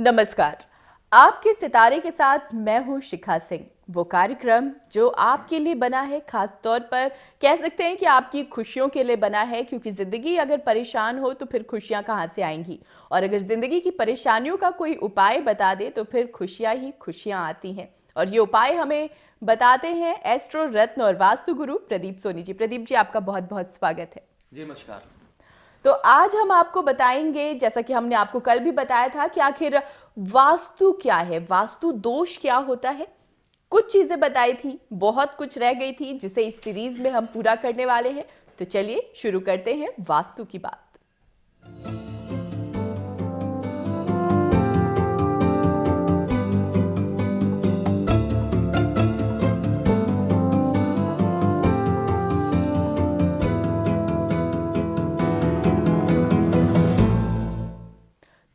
नमस्कार। आपके सितारे के साथ मैं हूं शिखा सिंह। वो कार्यक्रम जो आपके लिए बना है, खास तौर पर कह सकते हैं कि आपकी खुशियों के लिए बना है, क्योंकि जिंदगी अगर परेशान हो तो फिर खुशियां कहां से आएंगी। और अगर जिंदगी की परेशानियों का कोई उपाय बता दे तो फिर खुशियां ही खुशियां आती हैं। और ये उपाय हमें बताते हैं एस्ट्रो रत्न और वास्तु गुरु प्रदीप सोनी जी। प्रदीप जी, आपका बहुत बहुत स्वागत है। जी नमस्कार। तो आज हम आपको बताएंगे, जैसा कि हमने आपको कल भी बताया था, कि आखिर वास्तु क्या है, वास्तु दोष क्या होता है। कुछ चीजें बताई थी, बहुत कुछ रह गई थी, जिसे इस सीरीज में हम पूरा करने वाले हैं। तो चलिए शुरू करते हैं वास्तु की बात।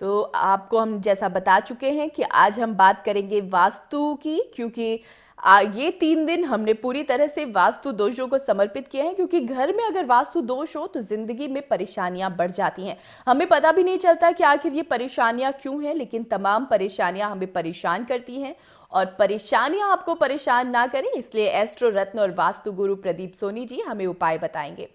तो आपको हम जैसा बता चुके हैं कि आज हम बात करेंगे वास्तु की, क्योंकि ये 3 दिन हमने पूरी तरह से वास्तु दोषों को समर्पित किए हैं। क्योंकि घर में अगर वास्तु दोष हो तो जिंदगी में परेशानियां बढ़ जाती हैं। हमें पता भी नहीं चलता कि आखिर ये परेशानियां क्यों हैं, लेकिन तमाम परेशानियां हमें परेशान करती हैं। और परेशानियां आपको परेशान ना करें, इसलिए एस्ट्रो रत्न और वास्तु गुरु प्रदीप सोनी जी हमें उपाय बताएंगे।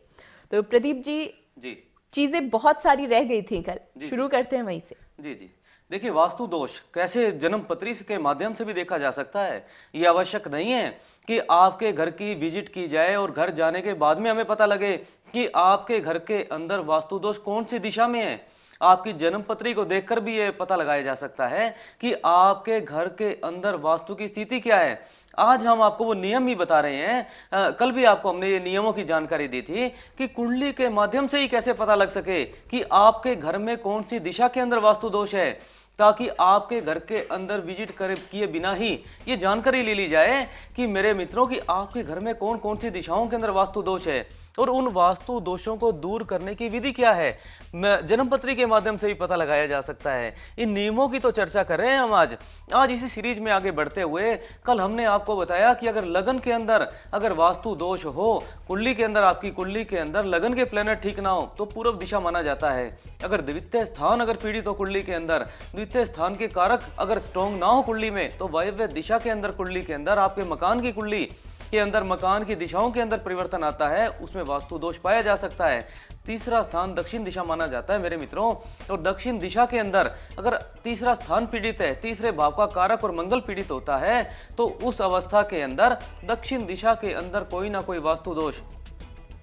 तो प्रदीप जी, चीजें बहुत सारी रह गई थी कल, शुरू करते हैं वहीं से। जी देखिए, वास्तु दोष कैसे जन्म पत्री के माध्यम से भी देखा जा सकता है। ये आवश्यक नहीं है कि आपके घर की विजिट की जाए और घर जाने के बाद में हमें पता लगे कि आपके घर के अंदर वास्तु दोष कौन सी दिशा में है। आपकी जन्म पत्री को देखकर भी ये पता लगाया जा सकता है कि आपके घर के अंदर वास्तु की स्थिति क्या है। आज हम आपको वो नियम ही बता रहे हैं। कल भी आपको हमने ये नियमों की जानकारी दी थी कि कुंडली के माध्यम से ही कैसे पता लग सके कि आपके घर में कौन सी दिशा के अंदर वास्तु दोष है, ताकि आपके घर के अंदर विजिट किए बिना ही ये जानकारी ले ली जाए कि मेरे मित्रों की आपके घर में कौन कौन सी दिशाओं के अंदर वास्तु दोष है और उन वास्तु दोषों को दूर करने की विधि क्या है। जन्मपत्री के माध्यम से भी पता लगाया जा सकता है। इन नियमों की तो चर्चा कर रहे हैं हम आज इसी सीरीज में आगे बढ़ते हुए। कल हमने आपको बताया कि अगर लगन के अंदर अगर वास्तु दोष हो, कुंडली के अंदर, आपकी कुंडली के अंदर लगन के प्लेनेट ठीक ना हो तो पूर्व दिशा माना जाता है। अगर द्वितीय स्थान अगर पीड़ित हो कुंडली के अंदर, द्वितीय स्थान के कारक अगर स्ट्रॉन्ग ना हो कुंडली में, तो वायव्य दिशा के अंदर कुंडली के अंदर आपके मकान की कुंडली के अंदर मकान की दिशाओं के अंदर परिवर्तन आता है, उसमें वास्तु दोष पाया जा सकता है। तीसरा स्थान दक्षिण दिशा माना जाता है मेरे मित्रों। और दक्षिण दिशा के अंदर अगर तीसरा स्थान पीड़ित है, तीसरे भाव का कारक और मंगल पीड़ित होता है, तो उस अवस्था के अंदर दक्षिण दिशा के अंदर कोई ना कोई वास्तु दोष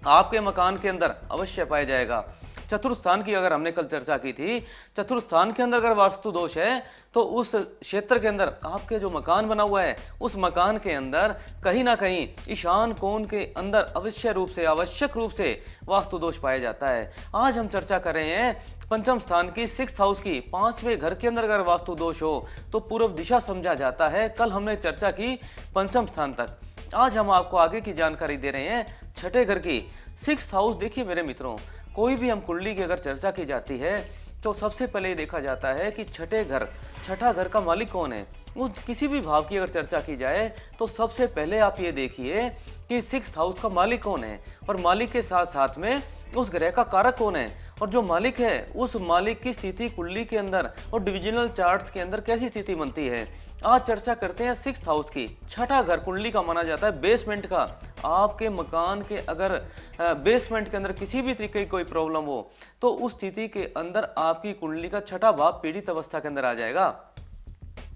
आपके मकान के अंदर अवश्य पाया जाएगा। चतुर्थ स्थान की अगर हमने कल चर्चा की थी, चतुर्थ स्थान के अंदर अगर वास्तु दोष है तो उस क्षेत्र के अंदर आपके जो मकान बना हुआ है, उस मकान के अंदर कहीं ना कहीं ईशान कोण के अंदर आवश्यक रूप से वास्तु दोष पाया जाता है। आज हम चर्चा कर रहे हैं पंचम स्थान की, 6th हाउस की, 5वें घर के अंदर अगर वास्तु दोष हो तो पूर्व दिशा समझा जाता है। कल हमने चर्चा की पंचम स्थान तक। आज हम आपको आगे की जानकारी दे रहे हैं 6ठे घर की, 6th हाउस। देखिए मेरे मित्रों, कोई भी हम कुंडली की अगर चर्चा की जाती है तो सबसे पहले देखा जाता है कि छठा घर का मालिक कौन है। उस किसी भी भाव की अगर चर्चा की जाए तो सबसे पहले आप ये देखिए कि 6th हाउस का मालिक कौन है और मालिक के साथ साथ में उस ग्रह का कारक कौन है, और जो मालिक है उस मालिक की स्थिति कुंडली के अंदर और डिविजनल चार्ट्स के अंदर कैसी स्थिति बनती है। आज चर्चा करते हैं 6th हाउस की। छठा घर कुंडली का माना जाता है बेसमेंट का। आपके मकान के अगर बेसमेंट के अंदर किसी भी तरीके की कोई प्रॉब्लम हो तो उस स्थिति के अंदर आपकी कुंडली का छठा भाव पीड़ित अवस्था के अंदर आ जाएगा।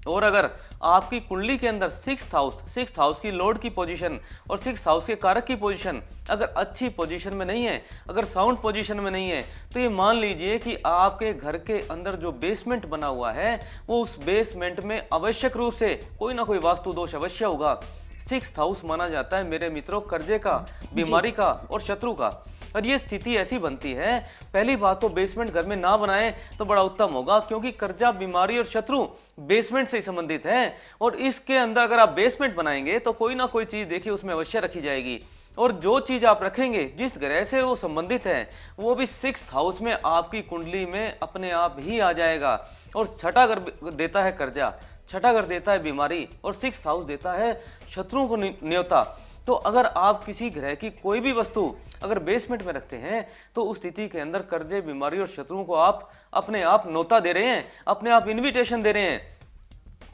और अगर आपकी कुंडली के अंदर 6th हाउस की लॉर्ड की पोजीशन और 6th हाउस के कारक की पोजीशन अगर अच्छी पोजीशन में नहीं है, अगर साउंड पोजीशन में नहीं है, तो ये मान लीजिए कि आपके घर के अंदर जो बेसमेंट बना हुआ है वो उस बेसमेंट में आवश्यक रूप से कोई ना कोई वास्तु दोष अवश्य होगा। 6th हाउस माना जाता है मेरे मित्रों कर्जे का, बीमारी का और शत्रु का। और ये स्थिति ऐसी बनती है, पहली बात तो बेसमेंट घर में ना बनाए तो बड़ा उत्तम होगा, क्योंकि कर्जा, बीमारी और शत्रु बेसमेंट से ही संबंधित है। और इसके अंदर अगर आप बेसमेंट बनाएंगे तो कोई ना कोई चीज देखिए उसमें अवश्य रखी जाएगी, और जो चीज आप रखेंगे जिस ग्रह से वो संबंधित है वो भी 6th हाउस में आपकी कुंडली में अपने आप ही आ जाएगा। और छठा घर देता है कर्जा, छठा घर देता है बीमारी और 6th हाउस देता है शत्रुओं को न्योता। तो अगर आप किसी ग्रह की कोई भी वस्तु अगर बेसमेंट में रखते हैं तो उस स्थिति के अंदर कर्जे, बीमारी और शत्रुओं को आप अपने आप न्योता दे रहे हैं, अपने आप इन्विटेशन दे रहे हैं।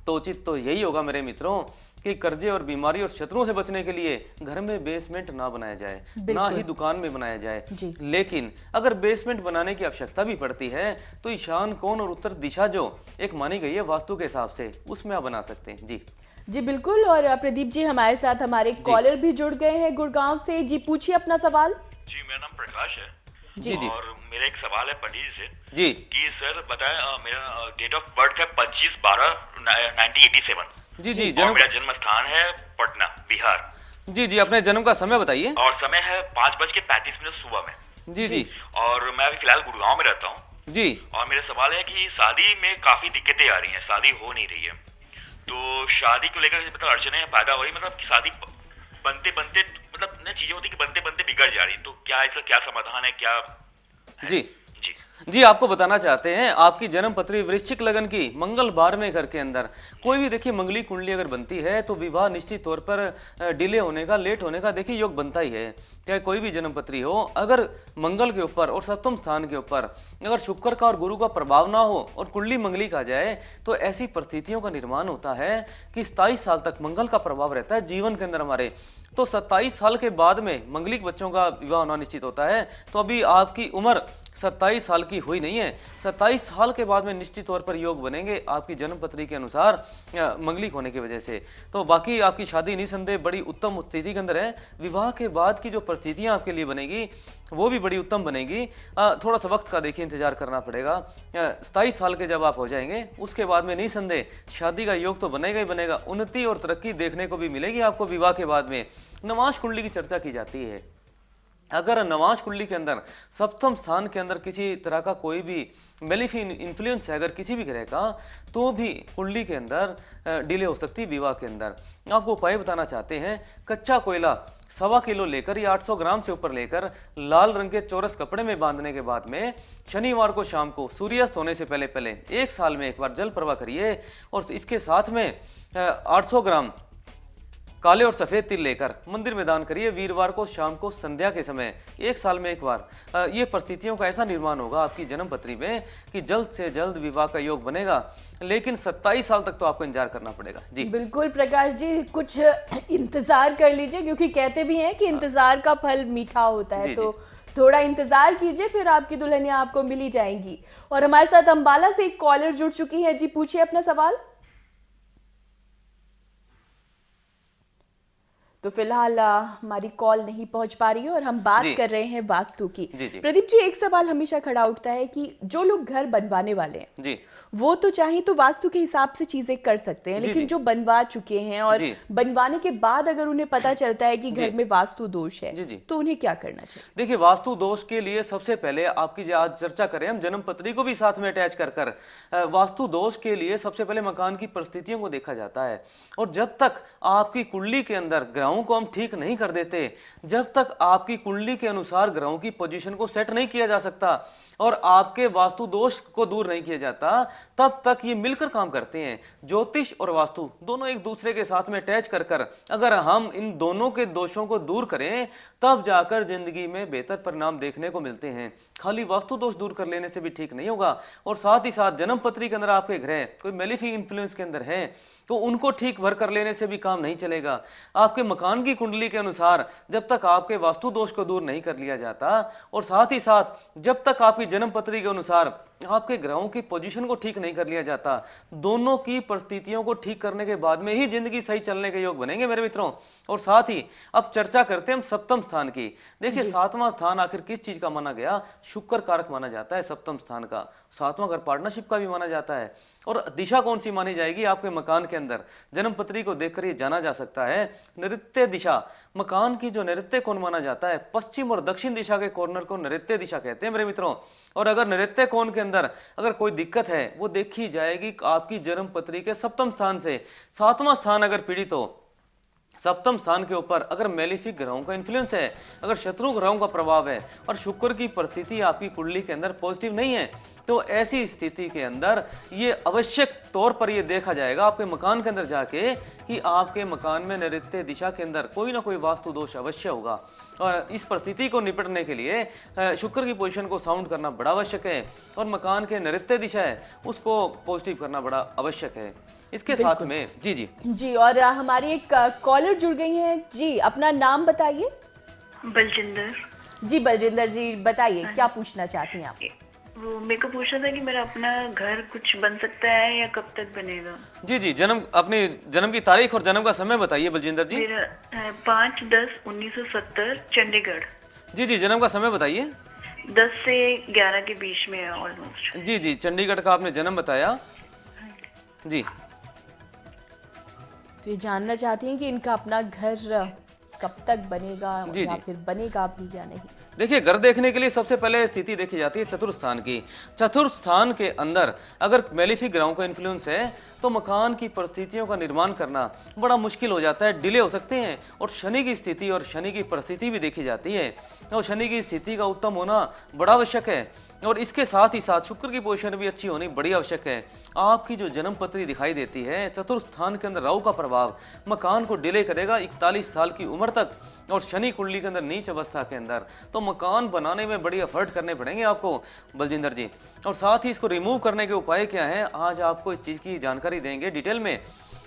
तो उचित तो यही होगा मेरे मित्रों कि कर्जे और बीमारी और शत्रुओं से बचने के लिए घर में बेसमेंट ना बनाया जाए, ना ही दुकान में बनाया जाए। लेकिन अगर बेसमेंट बनाने की आवश्यकता भी पड़ती है तो ईशान कोण और उत्तर दिशा जो एक मानी गई है वास्तु के हिसाब से, उसमें आप बना सकते हैं। जी जी बिल्कुल। और प्रदीप जी हमारे साथ हमारे कॉलर भी जुड़ गए हैं गुड़गांव से। जी पूछिए अपना सवाल। जी मेरा नाम प्रकाश है। जी जी। और मेरा एक सवाल है पंडित जी से जी कि सर बताएं, मेरा डेट ऑफ बर्थ है 25/12/1987। जी जी। और मेरा जन्म स्थान है पटना, बिहार। जी जी, अपने जन्म का समय बताइए। और समय है 5:35 सुबह में। जी जी। और मैं अभी फिलहाल गुड़गांव में रहता हूँ। जी। और मेरा सवाल है कि शादी में काफी दिक्कतें आ रही हैं, शादी हो नहीं रही है। तो शादी को लेकर मतलब अड़चने पैदा हो रही, मतलब कि शादी बनते बनते मतलब न चीजें होती कि बनते बनते बिगड़ जा रही। तो क्या इसका क्या समाधान है, क्या है? जी जी जी, आपको बताना चाहते हैं आपकी जन्म पत्री वृश्चिक लगन की मंगल 12वें घर के अंदर कोई भी देखिए मंगली कुंडली अगर बनती है तो विवाह निश्चित तौर पर डिले होने का, लेट होने का देखिए योग बनता ही है। चाहे कोई भी जन्म पत्री हो, अगर मंगल के ऊपर और सप्तम स्थान के ऊपर अगर शुक्र का और गुरु का प्रभाव ना हो और कुंडली मंगली का जाए तो ऐसी परिस्थितियों का निर्माण होता है कि 27 साल तक मंगल का प्रभाव रहता है जीवन के अंदर हमारे। तो 27 साल के बाद में मंगलिक बच्चों का विवाह होना निश्चित होता है। तो अभी आपकी उम्र 27 साल की हुई नहीं है, 27 साल के बाद में निश्चित तौर पर योग बनेंगे आपकी जन्म पत्री के अनुसार मंगलिक होने की वजह से। तो बाकी आपकी शादी निसंदेह बड़ी उत्तम स्थिति के अंदर है। विवाह के बाद की जो परिस्थितियां आपके लिए बनेगी वो भी बड़ी उत्तम बनेगी। थोड़ा सा वक्त का देखिए इंतजार करना पड़ेगा। 27 साल के जब आप हो जाएंगे उसके बाद में निसंदेह शादी का योग तो बनेगा ही बनेगा। उन्नति और तरक्की देखने को भी मिलेगी आपको विवाह के बाद में। नवाश कुंडली की चर्चा की जाती है। अगर नवाश कुंडली के अंदर सप्तम स्थान के अंदर किसी तरह का कोई भी मेलिफिक इन्फ्लुएंस है अगर किसी भी ग्रह का, तो भी कुंडली के अंदर डिले हो सकती है विवाह के अंदर। आपको उपाय बताना चाहते हैं। कच्चा कोयला 1.25 किलो लेकर या 800 ग्राम से ऊपर लेकर लाल रंग के चौरस कपड़े में बांधने के बाद में शनिवार को शाम को सूर्यास्त होने से पहले पहले 1 साल में एक बार जल प्रवाह करिए। और इसके साथ में 800 ग्राम काले और सफेद तिल लेकर मंदिर में दान करिए वीरवार को शाम को संध्या के समय 1 साल में एक बार। ये परिस्थितियों का ऐसा निर्माण होगा आपकी जन्म पत्री में कि जल्द से जल्द विवाह का योग बनेगा। लेकिन 27 साल तक तो आपको इंतजार करना पड़ेगा। जी बिल्कुल प्रकाश जी, कुछ इंतजार कर लीजिए क्योंकि कहते भी हैं कि इंतजार का फल मीठा होता है। तो थोड़ा इंतजार कीजिए, फिर आपकी दुल्हनिया आपको मिली जाएंगी। और हमारे साथ अंबाला से एक कॉलर जुड़ चुकी है। जी पूछिए अपना सवाल। तो फिलहाल हमारी कॉल नहीं पहुंच पा रही है और हम बात कर रहे हैं वास्तु की। प्रदीप जी, एक सवाल हमेशा खड़ा उठता है कि जो लोग घर बनवाने वाले हैं जी, वो तो चाहे तो वास्तु के हिसाब से चीजें कर सकते हैं, लेकिन जो बनवा चुके हैं और बनवाने के बाद अगर उन्हें पता चलता है कि घर में वास्तु दोष है तो उन्हें क्या करना चाहिए? देखिए, वास्तु दोष के लिए सबसे पहले आपकी आज चर्चा करें हम जन्म पत्री को भी साथ में अटैच कर वास्तु दोष के लिए सबसे पहले मकान की परिस्थितियों को देखा जाता है। और जब तक आपकी कुंडली के अंदर ग्रहों को हम ठीक नहीं कर देते, जब तक आपकी कुंडली के अनुसार ग्रहों की पोजीशन को सेट नहीं किया जा सकता और आपके वास्तु दोष को दूर नहीं किया जाता, तब तक ये मिलकर काम करते हैं। ज्योतिष और वास्तु दोनों एक दूसरे के साथ में अटैच कर अगर हम इन दोनों के दोषों को दूर करें तब जाकर जिंदगी में बेहतर परिणाम देखने को मिलते हैं। खाली वास्तु दोष दूर कर लेने से भी ठीक नहीं होगा। और साथ ही साथ जन्म पत्री के अंदर आपके ग्रह कोई मेलिफिक इन्फ्लुएंस के अंदर है तो उनको ठीक भर कर लेने से भी काम नहीं चलेगा। आपके मकान की कुंडली के अनुसार जब तक आपके वास्तु दोष को दूर नहीं कर लिया जाता और साथ ही साथ जब तक आपकी जन्म पत्री के अनुसार आपके ग्रहों की पोजीशन को ठीक नहीं कर लिया जाता, दोनों की परिस्थितियों को ठीक करने के बाद में ही जिंदगी सही चलने के योग बनेंगे मेरे मित्रों। और साथ ही अब चर्चा करते हैं हम सप्तम स्थान की। देखिए, 7वां स्थान आखिर किस चीज का माना गया? शुक्र कारक माना जाता है सप्तम स्थान का। 7वां घर पार्टनरशिप का भी माना जाता है। और दिशा कौन सी मानी जाएगी आपके मकान के अंदर? जन्म पत्री को देखकर ये जाना जा सकता है। नृत्य दिशा, मकान की जो नृत्य कोण माना जाता है, पश्चिम और दक्षिण दिशा के कॉर्नर को नृत्य दिशा कहते हैं मेरे मित्रों। और अगर नृत्य कोण के अंदर अगर कोई दिक्कत है वो देखी जाएगी आपकी जन्म पत्री के सप्तम स्थान से। 7वां स्थान अगर पीड़ित हो, सप्तम स्थान के ऊपर अगर मेलिफिक ग्रहों का इन्फ्लुएंस है, अगर शत्रु ग्रहों का प्रभाव है और शुक्र की परिस्थिति आपकी कुंडली के अंदर पॉजिटिव नहीं है, तो ऐसी स्थिति के अंदर ये आवश्यक तौर पर ये देखा जाएगा आपके मकान के अंदर जाके कि आपके मकान में नैऋत्य दिशा के अंदर कोई ना कोई वास्तु दोष अवश्य होगा। और इस परिस्थिति को निपटने के लिए शुक्र की पोजीशन को साउंड करना बड़ा आवश्यक है और मकान के नैऋत्य दिशा है उसको पॉजिटिव करना बड़ा आवश्यक है। इसके साथ में जी जी जी, और हमारी एक कॉलर जुड़ गई है जी, अपना नाम बताइए। बलजिंदर। जी बलजिंदर जी, बताइए क्या पूछना चाहती हैं आप? वो मेरे को पूछना था कि मेरा अपना घर कुछ बन सकता है या कब तक बनेगा? जी जी, अपनी जन्म की तारीख और जन्म का समय बताइए बलजिंदर जी। मेरा 5/10/1970 चंडीगढ़। जी जी, जन्म का समय बताइए। 10 से 11 के बीच में है ऑलमोस्ट। जी जी, चंडीगढ़ का आपने जन्म बताया जी। तो ये जानना चाहती हैं कि इनका अपना घर कब तक बनेगा जी या जी। फिर बनेगा भी या नहीं। देखिए, घर देखने के लिए सबसे पहले स्थिति देखी जाती है चतुर्थ स्थान की। चतुर्थ स्थान के अंदर अगर मेलिफिक ग्रहों का इन्फ्लुएंस है तो मकान की परिस्थितियों का निर्माण करना बड़ा मुश्किल हो जाता है, डिले हो सकते हैं। और शनि की स्थिति और शनि की परिस्थिति भी देखी जाती है और शनि की स्थिति का उत्तम होना बड़ा आवश्यक है। और इसके साथ ही साथ शुक्र की पोजीशन भी अच्छी होनी बड़ी आवश्यक है। आपकी जो जन्म पत्री दिखाई देती है, चतुर्थ स्थान के अंदर राहु का प्रभाव मकान को डिले करेगा 41 साल की उम्र तक। और शनि कुंडली के अंदर नीच अवस्था के अंदर तो मकान बनाने में बड़ी एफर्ट करने पड़ेंगे आपको बलजिंदर जी। और साथ ही इसको रिमूव करने के उपाय क्या हैं, आज आपको इस चीज़ की जानकारी देंगे डिटेल में।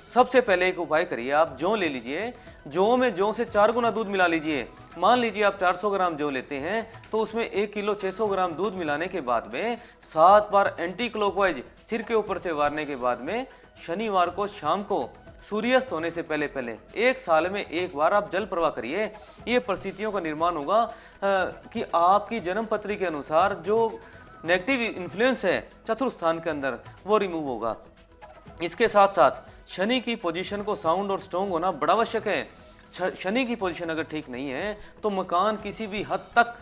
सबसे पहले एक उपाय करिए, आप जौ ले लीजिए, जौ में जौ से 4 गुना दूध मिला लीजिए। मान लीजिए आप 400 ग्राम जौ लेते हैं तो उसमें 1 किलो 600 ग्राम दूध मिलाने के बाद में 7 बार एंटी क्लॉकवाइज सिर के ऊपर से वारने के बाद में शनिवार को शाम को सूर्यास्त होने से पहले पहले 1 साल में 1 बार आप जल प्रवाह करिए। ये परिस्थितियों का निर्माण होगा कि आपकी जन्म पत्री के अनुसार जो नेगेटिव इन्फ्लुएंस है चतुर्थ स्थान के अंदर वो रिमूव होगा। इसके साथ साथ शनि की पोजीशन को साउंड और स्ट्रॉन्ग होना बड़ा आवश्यक है। शनि की पोजीशन अगर ठीक नहीं है तो मकान किसी भी हद तक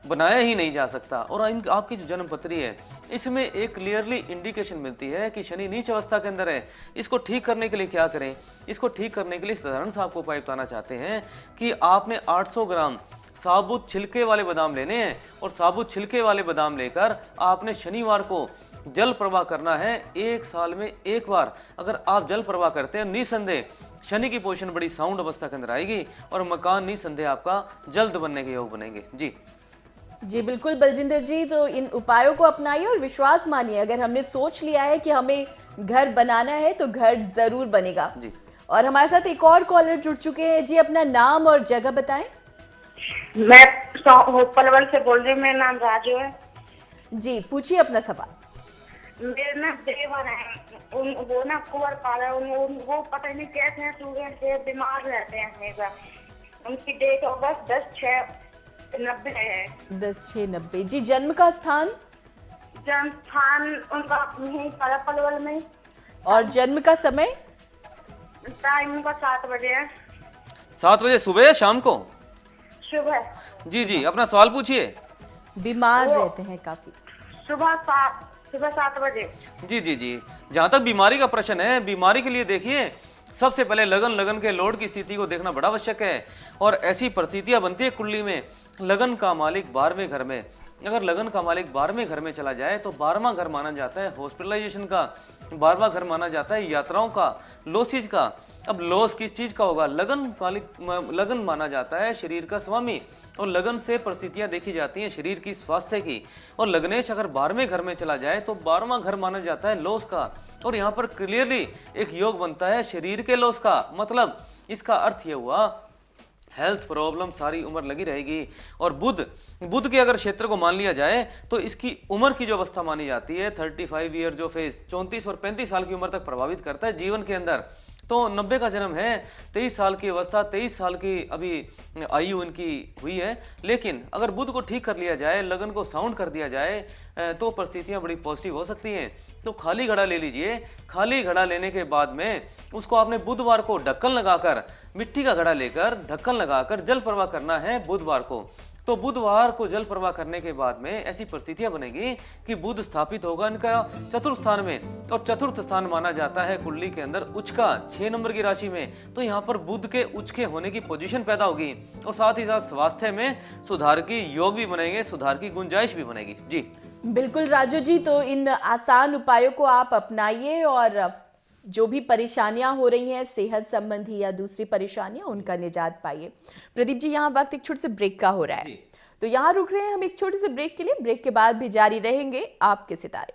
बनाया ही नहीं जा सकता। और आपकी जो जन्म पत्री है इसमें एक क्लियरली इंडिकेशन मिलती है कि शनि नीच अवस्था के अंदर है। इसको ठीक करने के लिए क्या करें? इसको ठीक करने के लिए साधारण सा आपको उपाय बताना चाहते हैं कि आपने 800 ग्राम साबुत छिलके वाले बादाम लेने हैं और साबुत छिलके वाले बादाम लेकर आपने शनिवार को जल प्रवाह करना है 1 साल में 1 बार। अगर आप जल प्रवाह करते हैं निसंदेह शनि की पोजीशन बड़ी साउंड अवस्था के अंदर आएगी और मकान निसंदेह आपका जल्द बनने के योग बनेंगे। जी जी बिल्कुल बलजिंदर जी, तो इन उपायों को अपनाइए और विश्वास मानिए, अगर हमने सोच लिया है कि हमें घर बनाना है तो घर जरूर बनेगा जी। और हमारे साथ एक और कॉलर जुड़ चुके हैं जी, अपना नाम और जगह बताएं। मैं पलवल से बोल रही हूँ, मेरा नाम राजू है जी, पूछिए अपना सवाल। मेरे ना देवर हैं, वो ना कुंवर पाला, वो पता नहीं कैसे हैं, शुगर से बीमार रहते हैं हमेशा। उनकी डेट ऑफ बर्थ 10/6/90 है। 10/6/90 जी। जन्म का स्थान? जन्म स्थान उनका यहीं पलवल में। और जन्म का समय? टाइम उनका 7 बजे है। 7 बजे सुबह या शाम को? सुबह। जी जी, अपना सवाल पूछिए। बीमार रहते हैं काफी? सुबह 7 बजे। जी जी जी, जहाँ तक बीमारी का प्रश्न है, बीमारी के लिए देखिए सबसे पहले लगन के लोड की स्थिति को देखना बड़ा आवश्यक है। और ऐसी परिस्थितियां बनती है कुंडली में, लगन का मालिक 12वें घर में, अगर लगन का मालिक 12वें घर में चला जाए तो 12वां घर माना जाता है हॉस्पिटलाइजेशन का, 12वां घर माना जाता है यात्राओं का, लॉसेज का। अब लॉस किस चीज का होगा? लगन माना जाता है शरीर का स्वामी और लगन से परिस्थितियां देखी जाती हैं शरीर की स्वास्थ्य की। और लग्नेश अगर 12वें घर में चला जाए तो 12वां घर माना जाता है लॉस का। और यहाँ पर क्लियरली एक योग बनता है शरीर के लॉस का। मतलब इसका अर्थ ये हुआ हेल्थ प्रॉब्लम सारी उम्र लगी रहेगी। और बुध के अगर क्षेत्र को मान लिया जाए तो इसकी उम्र की जो अवस्था मानी जाती है 35 ईयर जो फेज 34 और 35 साल की उम्र तक प्रभावित करता है जीवन के अंदर। तो 90 का जन्म है, 23 साल की अवस्था, 23 साल की अभी आयु इनकी हुई है। लेकिन अगर बुध को ठीक कर लिया जाए, लगन को साउंड कर दिया जाए तो परिस्थितियां बड़ी पॉजिटिव हो सकती हैं। तो खाली घड़ा ले लीजिए, खाली घड़ा लेने के बाद में उसको आपने बुधवार को ढक्कन लगाकर, मिट्टी का घड़ा लेकर ढक्कन लगाकर जल प्रवाह करना है बुधवार को। तो बुधवार को जल प्रवाह करने के बाद में ऐसी परिस्थितियां बनेगी कि बुध स्थापित होगा इनका चतुर्थ स्थान में, और चतुर्थ स्थान माना जाता है कुंडली के अंदर उच्च का 6 नंबर की राशि में। तो यहाँ पर बुध के उच्च के होने की पोजीशन पैदा होगी, और साथ ही साथ स्वास्थ्य में सुधार की योग भी बनेंगे, सुधार की गुंजाइश भी बनेगी। जी बिल्कुल राजू जी, तो इन आसान उपायों को आप अपनाइए और जो भी परेशानियां हो रही हैं सेहत संबंधी या दूसरी परेशानियां, उनका निजात पाइए। प्रदीप जी, यहाँ वक्त एक छोटे से ब्रेक का हो रहा है, तो यहाँ रुक रहे हैं हम एक छोटे से ब्रेक के लिए। ब्रेक के बाद भी जारी रहेंगे आपके सितारे।